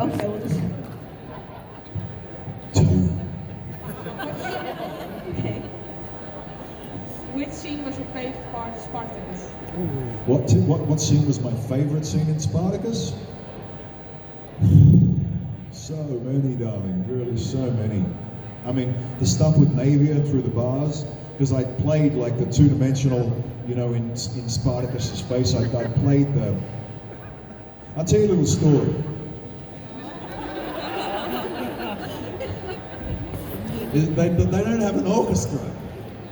Okay, we'll just. 2. Okay. Which scene was your favorite part of Spartacus? What scene was my favorite scene in Spartacus? So many, darling, really so many. I mean, the stuff with Navia through the bars, because I played like the two-dimensional, in Spartacus's space. I played the. I'll tell you a little story. They don't have an orchestra.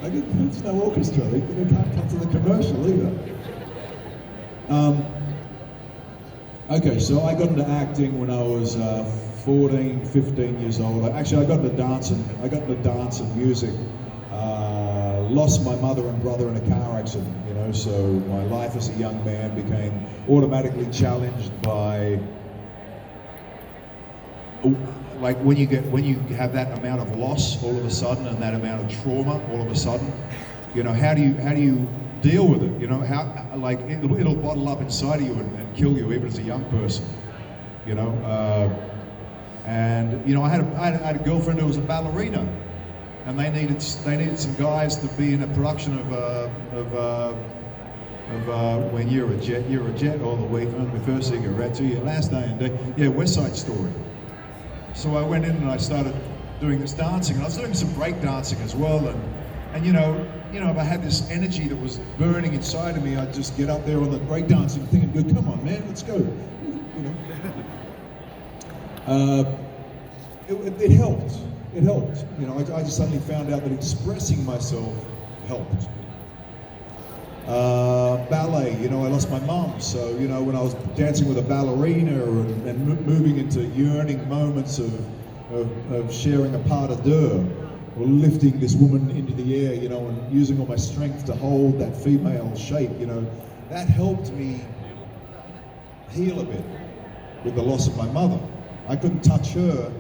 There's no orchestra. They can't come to the commercial either. Okay, so I got into acting when I was 14, 15 years old. Actually, I got into dance and music. Lost my mother and brother in a car accident, so my life as a young man became automatically challenged by, like when you have that amount of loss all of a sudden and that amount of trauma all of a sudden, how do you deal with it? How like it'll bottle up inside of you and kill you even as a young person, and I had a girlfriend who was a ballerina, and they needed some guys to be in a production of When You're a Jet all the way from the first cigarette to your last day and day. West Side Story. So I went in and I started doing this dancing, and I was doing some break dancing as well, and if I had this energy that was burning inside of me, I'd just get up there on the break dancing thing and go, come on man, let's go. It helped. It helped. I just suddenly found out that expressing myself helped. Ballet, I lost my mum, so when I was dancing with a ballerina and moving into yearning moments of sharing a pas de deux, or lifting this woman into the air, and using all my strength to hold that female shape, that helped me heal a bit with the loss of my mother. I couldn't touch her,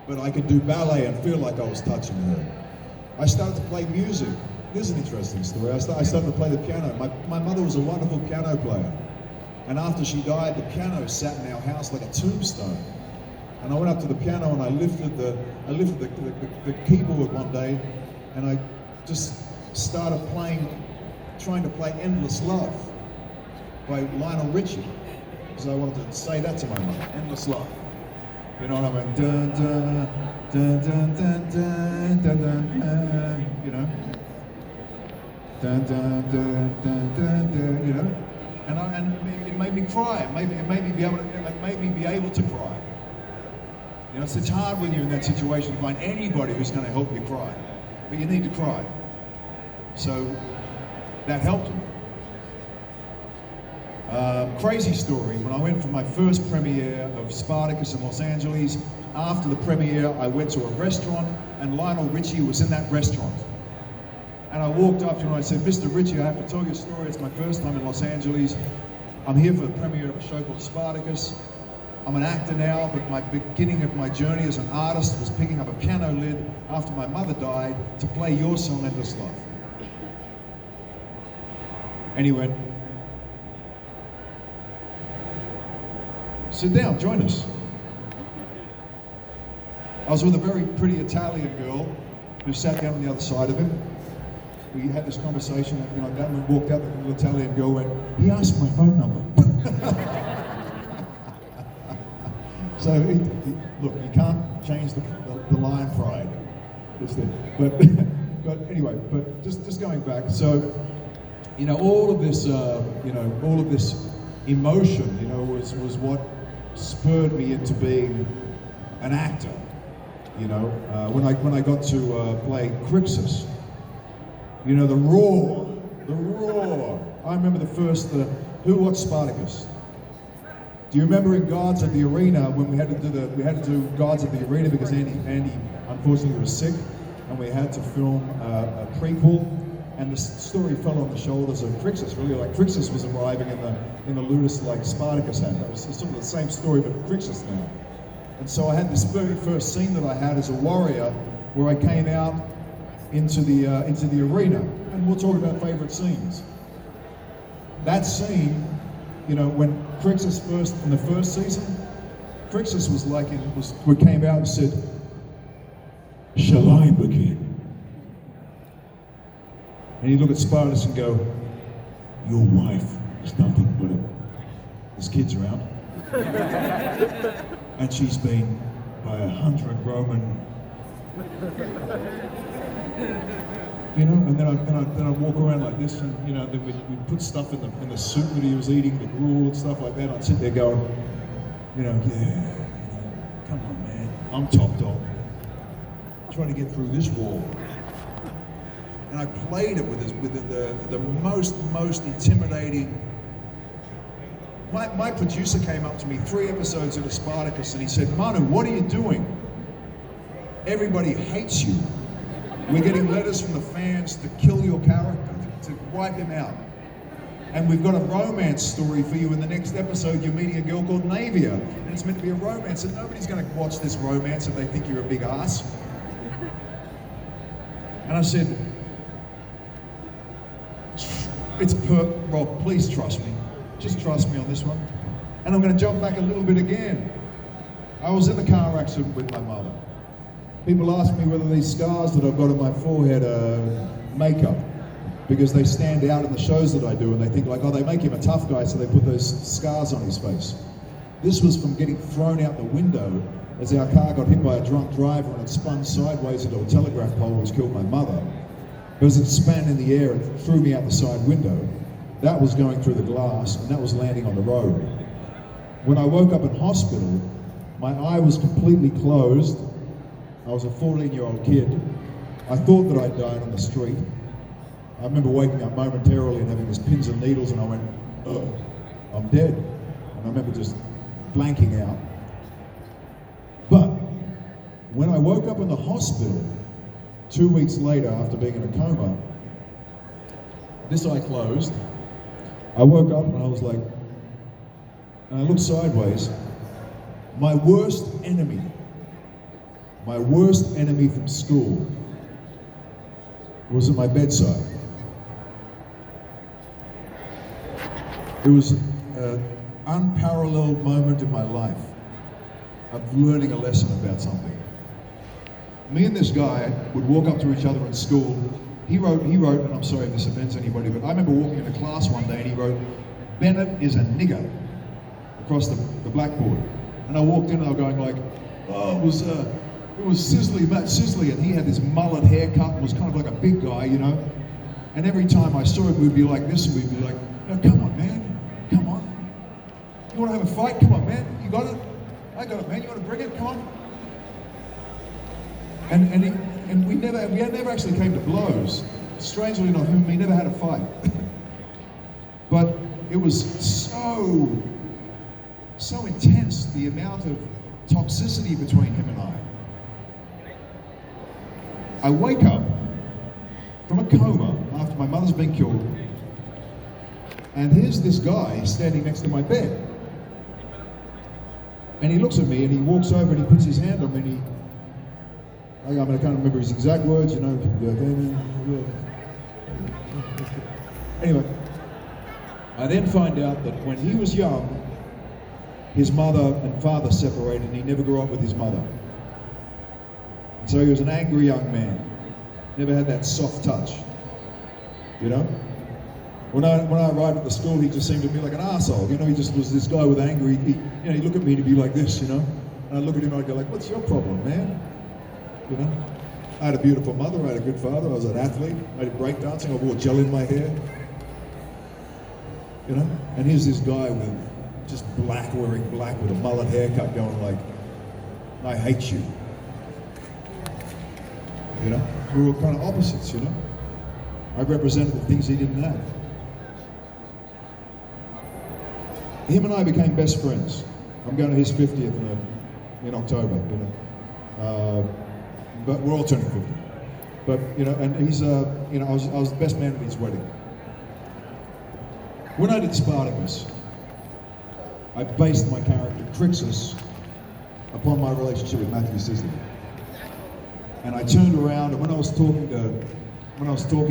but I could do ballet and feel like I was touching her. I started to play music. This is an interesting story. I started to play the piano. My mother was a wonderful piano player. And after she died, the piano sat in our house like a tombstone. And I went up to the piano and I lifted the keyboard one day, and I just started trying to play Endless Love by Lionel Richie, because I wanted to say that to my mother, Endless Love. You know what I mean? Dun, dun, dun, dun, dun, dun, dun, dun, dun, Dun, dun, dun, dun, dun, dun, and it made me cry. It made me be able to cry. It's hard when you're in that situation to find anybody who's going to help you cry, but you need to cry. So that helped me. Crazy story. When I went for my first premiere of Spartacus in Los Angeles, after the premiere, I went to a restaurant, and Lionel Richie was in that restaurant. And I walked up to him and I said, Mr. Richie, I have to tell you a story. It's my first time in Los Angeles. I'm here for the premiere of a show called Spartacus. I'm an actor now, but my beginning of my journey as an artist was picking up a piano lid after my mother died to play your song, Endless Love. And he went, sit down, join us. I was with a very pretty Italian girl who sat down on the other side of him. We had this conversation, and then we walked out, the little Italian girl went, he asked my phone number. So, look, you can't change the lion pride. But anyway, just going back, so, all of this, all of this emotion, was what spurred me into being an actor. When I got to play Crixus, the roar. I remember who watched Spartacus? Do you remember in Gods of the Arena when we had to do Gods of the Arena because Andy unfortunately was sick, and we had to film a prequel, and the story fell on the shoulders of Crixus. Really, like Crixus was arriving in the ludus like Spartacus had. That was sort of the same story, but Crixus now. And so I had this very first scene that I had as a warrior, where I came out into the arena, and we'll talk about favorite scenes. That scene, when Crixus in the first season, Crixus was like, we came out and said, "Shall I begin?" And he'd look at Spartacus and go, "Your wife is nothing but there's kids around. And she's been by 100 Roman, you know." And then I'd walk around like this, and you know, then we'd put stuff in the soup that he was eating, the gruel and stuff like that. I'd sit there going, you know, yeah, come on, man, I'm top dog. I'm trying to get through this wall. And I played it with the most intimidating. My producer came up to me 3 episodes into Spartacus and he said, "Manu, what are you doing? Everybody hates you. We're getting letters from the fans to kill your character, to wipe him out. And we've got a romance story for you in the next episode. You're meeting a girl called Navia, and it's meant to be a romance, and nobody's going to watch this romance if they think you're a big ass." And I said, "Rob, please trust me. Just trust me on this one." And I'm going to jump back a little bit again. I was in the car accident with my mother. People ask me whether these scars that I've got on my forehead are makeup, because they stand out in the shows that I do, and they think like, oh, they make him a tough guy, so they put those scars on his face. This was from getting thrown out the window as our car got hit by a drunk driver and it spun sideways into a telegraph pole, which killed my mother. Because it span in the air and threw me out the side window. That was going through the glass, and that was landing on the road. When I woke up in hospital, my eye was completely closed. I was a 14-year-old kid. I thought that I'd died on the street. I remember waking up momentarily and having these pins and needles, and I went, "Oh, I'm dead." And I remember just blanking out. But when I woke up in the hospital 2 weeks later after being in a coma, this eye closed. I woke up and I was like, and I looked sideways. My worst enemy from school was at my bedside. It was an unparalleled moment in my life of learning a lesson about something. Me and this guy would walk up to each other in school. He wrote, and I'm sorry if this offends anybody, but I remember walking into class one day and he wrote, "Bennett is a nigger," across the blackboard. And I walked in and I was going like, oh, it was Sisley, Matt Sisley, and he had this mullet haircut and was kind of like a big guy, you know. And every time I saw him, we'd be like this, and we'd be like, "No, come on, man, come on. You want to have a fight? Come on, man, you got it? I got it, man, you want to bring it? Come on." And we never actually came to blows. Strangely enough, we never had a fight. But it was so intense, the amount of toxicity between him and I wake up from a coma after my mother's been killed, and here's this guy standing next to my bed. And he looks at me and he walks over and he puts his hand on me and I can't remember his exact words, you know. Anyway, I then find out that when he was young, his mother and father separated and he never grew up with his mother. And so he was an angry young man. Never had that soft touch, you know. When I arrived at the school, he just seemed to me like an arsehole, you know. He just was this guy with anger. He'd look at me and he'd be like this, you know. And I'd look at him and I'd go like, "What's your problem, man?" You know, I had a beautiful mother, I had a good father, I was an athlete, I did breakdancing, I wore gel in my hair. You know, and here's this guy with just wearing black with a mullet haircut going like, "I hate you." You know, we were kind of opposites, you know. I represented the things he didn't have. Him and I became best friends. I'm going to his 50th in October, you know. But we're all turning 50. But, you know, and he's, you know, I was the best man at his wedding. When I did Spartacus, I based my character, Crixus, upon my relationship with Matthew Sisley. And I turned around, and when I was talking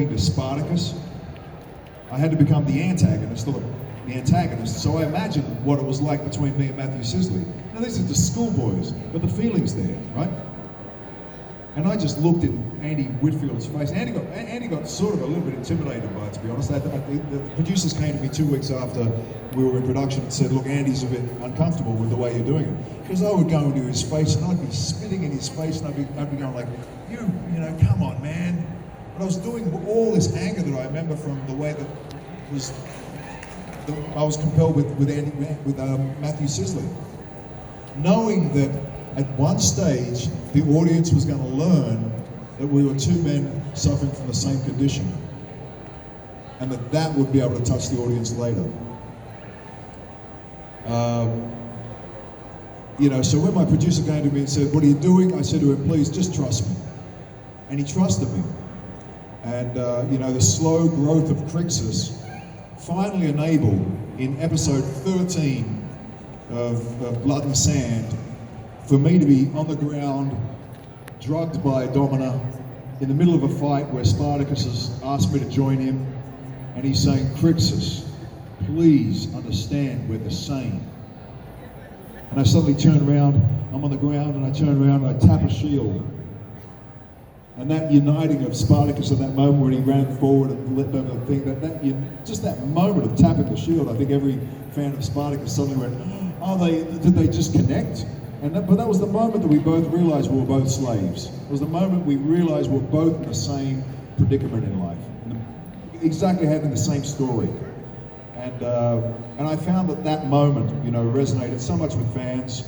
to Spartacus, I had to become the antagonist, or the antagonist. So I imagined what it was like between me and Matthew Sisley. Now these are just schoolboys, but the feeling's there, right? And I just looked in Andy Whitfield's face. Andy got sort of a little bit intimidated by it, to be honest. The producers came to me 2 weeks after we were in production and said, look, Andy's a bit uncomfortable with the way you're doing it. Because I would go into his face and I'd be spitting in his face and I'd be going like, you know, come on, man. But I was doing all this anger that I remember from the way that I was compelled with Matthew Sisley. Knowing that at one stage, the audience was going to learn that we were two men suffering from the same condition, and that would be able to touch the audience later. So when my producer came to me and said, what are you doing? I said to him, please, just trust me. And he trusted me. And, the slow growth of Crixus finally enabled, in episode 13 of Blood and Sand, for me to be on the ground, drugged by Domina, in the middle of a fight where Spartacus has asked me to join him, and he's saying, Crixus, please understand we're the same. And I suddenly turn around, I'm on the ground, and I turn around and I tap a shield. And that uniting of Spartacus at that moment when he ran forward and let them think just that moment of tapping the shield, I think every fan of Spartacus suddenly went, did they just connect? But that was the moment that we both realized we were both slaves. It was the moment we realized we were both in the same predicament in life, exactly having the same story. And I found that moment, resonated so much with fans.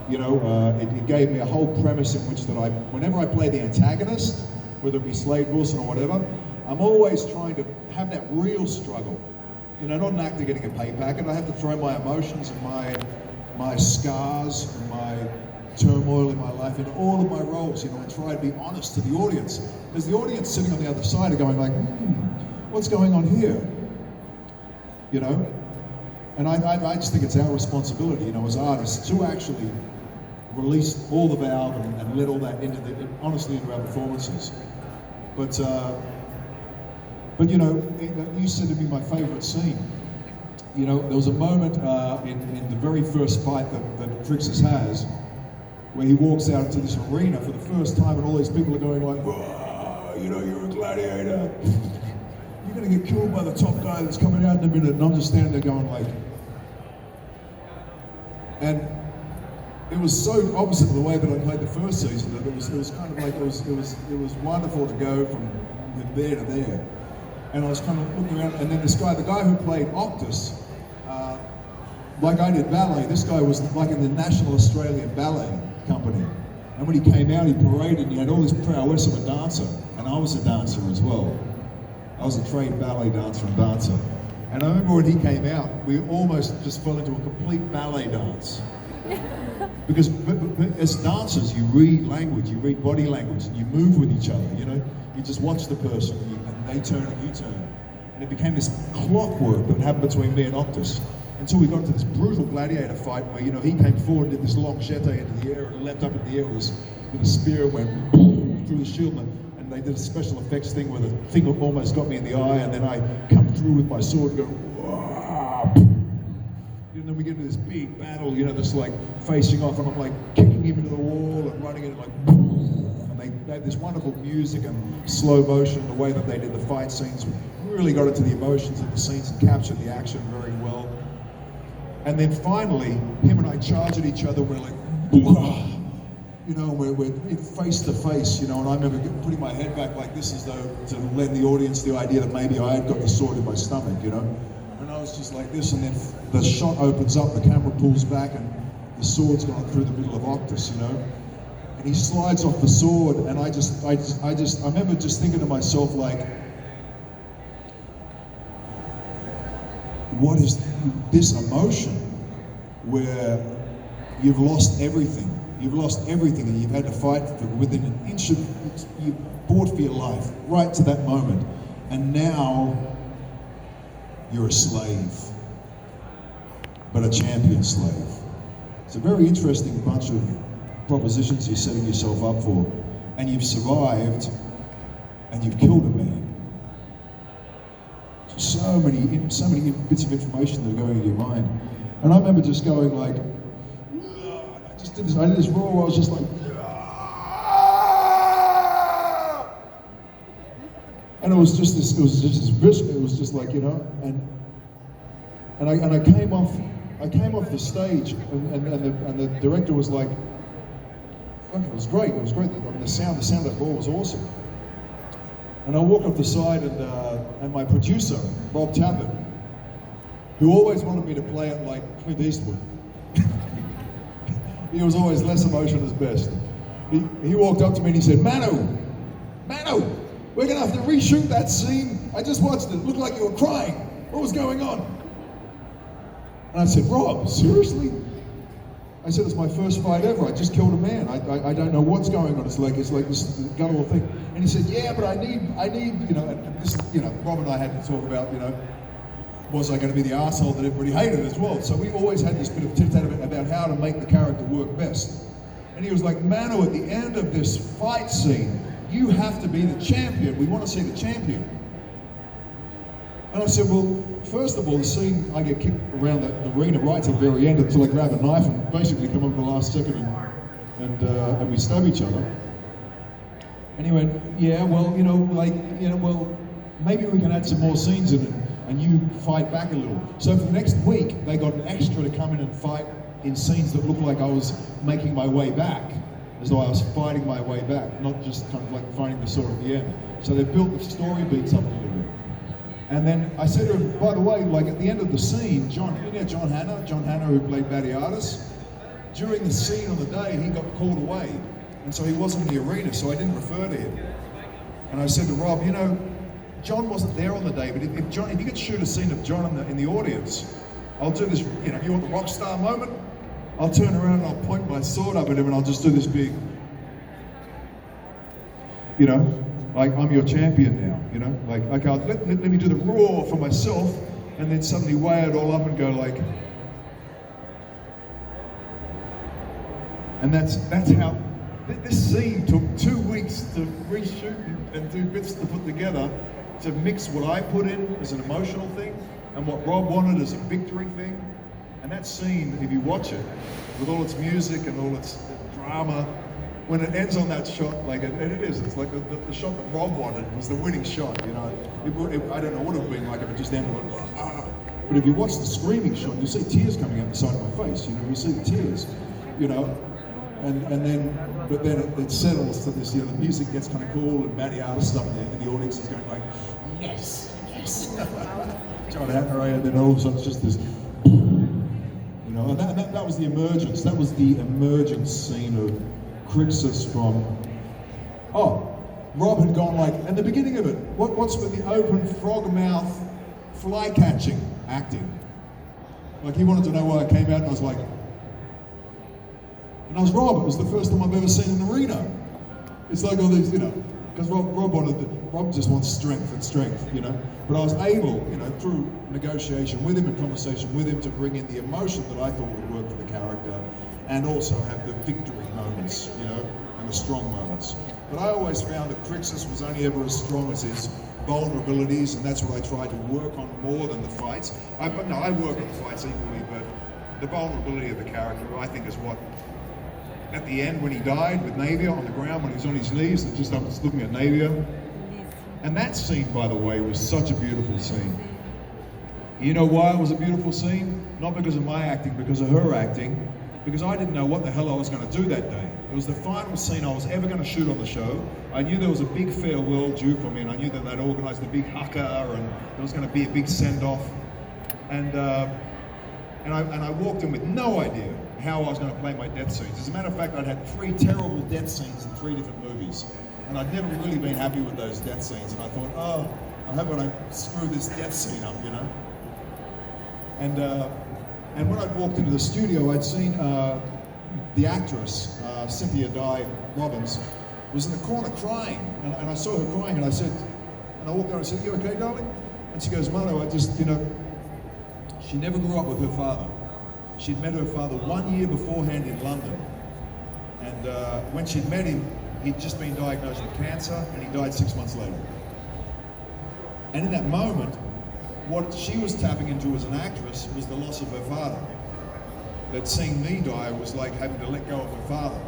It gave me a whole premise in which whenever I play the antagonist, whether it be Slade Wilson or whatever, I'm always trying to have that real struggle. Not an actor getting a pay packet. I have to throw my emotions and my scars and my turmoil in my life into all of my roles, and try to be honest to the audience. Because the audience sitting on the other side are going like, what's going on here? And I just think it's our responsibility, as artists, to actually release all the valve and let all that honestly into our performances. But it used to be my favorite scene. There was a moment in the very first fight that Crixus has, where he walks out into this arena for the first time, and all these people are going like, whoa, you're a gladiator. You're going to get killed by the top guy that's coming out in a minute. And I'm just standing there going like, and it was so opposite of the way that I played the first season that it was kind of like it was wonderful to go from there to there. And I was kind of looking around, and then the guy who played Octus, like I did ballet, this guy was like in the National Australian Ballet Company. And when he came out, he paraded, and he had all this prowess of a dancer, and I was a dancer as well. I was a trained ballet dancer and dancer. And I remember when he came out, we almost just fell into a complete ballet dance. Because as dancers, you read language, you read body language, and you move with each other, You just watch the person, and they turn and you turn. And it became this clockwork that happened between me and Octus, until we got into this brutal gladiator fight where, he came forward, did this long jete into the air, and leapt up in the air with a spear, and went through the shield, and they did a special effects thing where the thing almost got me in the eye, and then I come through with my sword and go, whoa. And then we get into this big battle, just like facing off, and I'm like kicking him into the wall and running in like, and they had this wonderful music and slow motion, the way that they did the fight scenes really got into the emotions of the scenes and captured the action very well. And then finally, him and I charged at each other, we're like, we're face to face, and I remember putting my head back like this as though to lend the audience the idea that maybe I had got the sword in my stomach, And I was just like this, and then the shot opens up, the camera pulls back, and the sword's gone through the middle of Octus, And he slides off the sword, and I remember just thinking to myself like, what is this emotion where you've lost everything? You've lost everything, and you've had to fight for within an inch of, you fought for your life, right to that moment. And now, you're a slave, but a champion slave. It's a very interesting bunch of propositions you're setting yourself up for. And you've survived, and you've killed a man. so many bits of information that are going in your mind. And I remember just going like, I did this roar where I was just like, and it was just this vision. It was just like, you know, and I came off the stage, and the director was like, oh, it was great. I mean, the sound of that roar was awesome. And I walked off the side, and my producer, Rob Tappert, who always wanted me to play it like Clint Eastwood. He was always less emotion is best. He walked up to me and he said, Manu, we're gonna have to reshoot that scene. I just watched it. It looked like you were crying. What was going on? And I said, Rob, seriously? I said, it's my first fight ever. I just killed a man. I don't know what's going on. It's like this guttural thing. And he said, yeah, but I need, you know, and this, you know, Rob and I had to talk about, you know, was I going to be the asshole that everybody hated as well? So we always had this bit of tit-tat about how to make the character work best. And he was like, Manu, at the end of this fight scene, you have to be the champion. We want to see the champion. And I said, well, first of all, the scene, I get kicked around the arena right to the very end until I grab a knife and basically come up at the last second and we stab each other. And he went, yeah, well, you know, like, you know, well, maybe we can add some more scenes in it and you fight back a little. So for the next week, they got an extra to come in and fight in scenes that looked like I was making my way back, as though I was fighting my way back, not just kind of like finding the sword at the end. So they built the story beats up a little bit. And then I said to him, by the way, like at the end of the scene, John Hanna, who played Batiatus, during the scene on the day, he got called away. And so he wasn't in the arena, so I didn't refer to him. And I said to Rob, you know, John wasn't there on the day, but if you could shoot a scene of John in the audience, I'll do this, you know, you want the rock star moment? I'll turn around and I'll point my sword up at him and I'll just do this big, you know, like I'm your champion now, you know? Like, okay, let me do the roar for myself and then suddenly weigh it all up and go like, and that's how, this scene took 2 weeks to reshoot and do bits to put together to mix what I put in as an emotional thing and what Rob wanted as a victory thing. And that scene, if you watch it, with all its music and all its drama, when it ends on that shot, like and it is, it's like the shot that Rob wanted was the winning shot, you know. I don't know what it would have been like if it just ended with, ah. But if you watch the screaming shot, you see tears coming out the side of my face, you know, you see the tears, you know. But then it settles to this, you know, the music gets kind of cool and Matty Artist up there and the audience is going like, yes, yes. John Hanna, and then all of a sudden it's just this, you know, and that was the emergence. That was the emergence scene of Crixus from, Rob had gone like, and the beginning of it, what's with the open frog mouth fly catching acting? Like he wanted to know why I came out and I was like, and I was Rob, it was the first time I've ever seen an arena. It's like all these, you know, because Rob just wants strength, you know. But I was able, you know, through negotiation with him and conversation with him to bring in the emotion that I thought would work for the character and also have the victory moments, you know, and the strong moments. But I always found that Crixus was only ever as strong as his vulnerabilities, and that's what I tried to work on more than the fights. I work on the fights equally, but the vulnerability of the character, I think, is what, at the end when he died with Navia on the ground, when he was on his knees, and just looking at Navia. And that scene, by the way, was such a beautiful scene. You know why it was a beautiful scene? Not because of my acting, because of her acting. Because I didn't know what the hell I was going to do that day. It was the final scene I was ever going to shoot on the show. I knew there was a big farewell due for me, and I knew that they'd organised a big haka, and there was going to be a big send-off. And I walked in with no idea how I was going to play my death scenes. As a matter of fact, I'd had 3 terrible death scenes in 3 different movies. And I'd never really been happy with those death scenes. And I thought, I hope I don't screw this death scene up, you know? And when I'd walked into the studio, I'd seen the actress, Cynthia Dye Robbins, was in the corner crying. And I saw her crying, and I walked over and said, you okay, darling? And she goes, Manu, I just, you know, she never grew up with her father. She'd met her father 1 year beforehand in London. And when she'd met him, he'd just been diagnosed with cancer, and he died 6 months later. And in that moment, what she was tapping into as an actress was the loss of her father. That seeing me die was like having to let go of her father.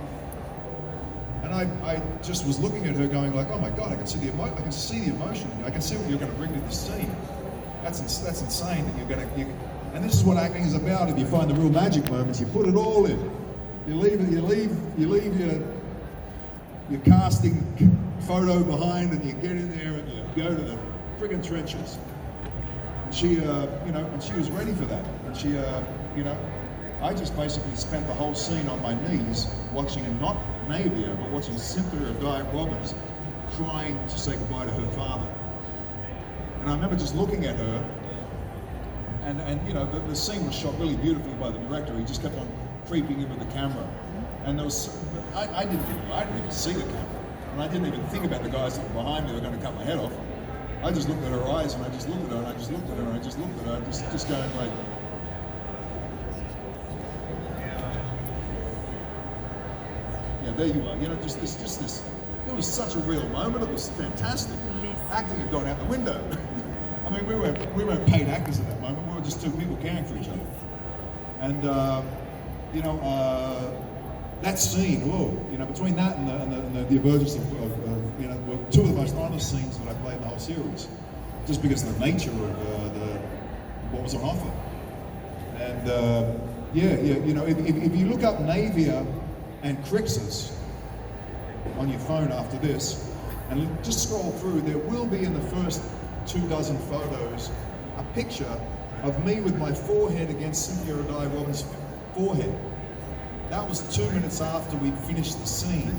And I just was looking at her going like, oh my God, I can see the emotion. I can see what you're going to bring to this scene. That's insane that you're going to, and this is what acting is about. If you find the real magic moments, you put it all in. You leave your casting photo behind, and you get in there and you go to the friggin' trenches. And she, and she was ready for that. And she, I just basically spent the whole scene on my knees watching, not Navia, but watching Cynthia Diet Robbins crying to say goodbye to her father. And I remember just looking at her, and the scene was shot really beautifully by the director. He just kept on creeping in with the camera. And there was, I didn't even see the camera. And I didn't even think about the guys that were behind me that were going to cut my head off. I just looked at her eyes, and I just looked at her, and I just looked at her, and I just looked at her, just going like, yeah, there you are. Just this. It was such a real moment. It was fantastic. Acting had gone out the window. I mean, we weren't paid actors at that moment. We were just two people caring for each other. And that scene, between that and the emergence of were two of the most honest scenes that I played in the whole series, just because of the nature of what was on offer. And if you look up Navia and Crixus on your phone after this, and just scroll through, there will be in the first 24 photos a picture of me with my forehead against Cynthia Diet Robbins' forehead. That was 2 minutes after we'd finished the scene.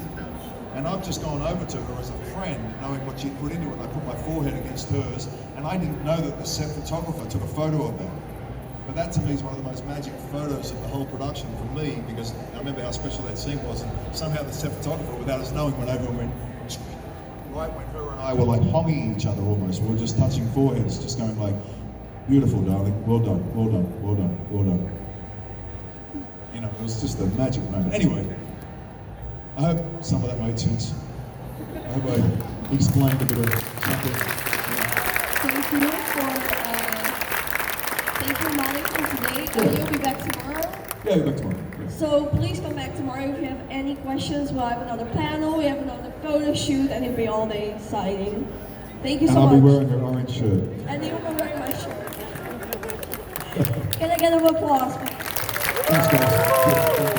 And I've just gone over to her as a friend, knowing what she'd put into it. I put my forehead against hers, and I didn't know that the set photographer took a photo of that. But that to me is one of the most magic photos of the whole production for me, because I remember how special that scene was, and somehow the set photographer, without us knowing, went over and went, right when her and I were like hogging each other almost. We were just touching foreheads, just going like, beautiful, darling, well done, well done, well done, well done. It was just a magic moment. Anyway, I hope some of that made sense. I hope I explained a bit of something. Thank you, Manu, for today. You'll be back tomorrow. Yeah, you'll be back tomorrow. Yeah. So please come back tomorrow if you have any questions. We'll have another panel, we have another photo shoot, and it'll be all day exciting. Thank you so much. And I'll be wearing an orange shirt. And you will be wearing my shirt. Can I get an applause? Thanks, guys.